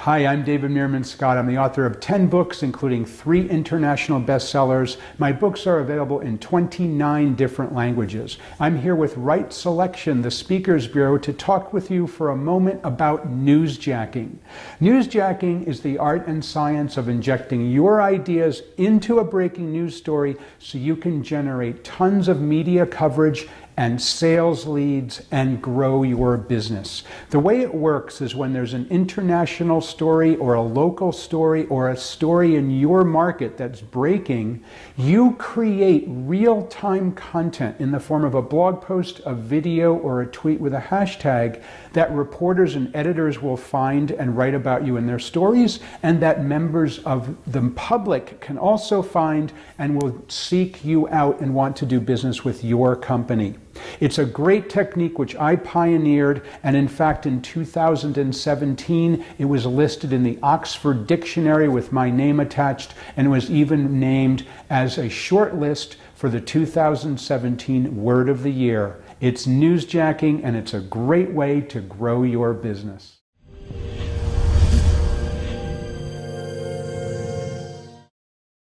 Hi, I'm David Meerman Scott. I'm the author of 10 books, including 3 international bestsellers. My books are available in 29 different languages. I'm here with Right Selection, the Speakers Bureau, to talk with you for a moment about newsjacking. Newsjacking is the art and science of injecting your ideas into a breaking news story so you can generate tons of media coverage and sales leads and grow your business. The way it works is when there's an international story or a local story or a story in your market that's breaking, you create real-time content in the form of a blog post, a video, or a tweet with a hashtag that reporters and editors will find and write about you in their stories, and that members of the public can also find and will seek you out and want to do business with your company. It's a great technique which I pioneered, and in fact in 2017 it was listed in the Oxford Dictionary with my name attached, and was even named as a short list for the 2017 Word of the Year. It's newsjacking, and it's a great way to grow your business.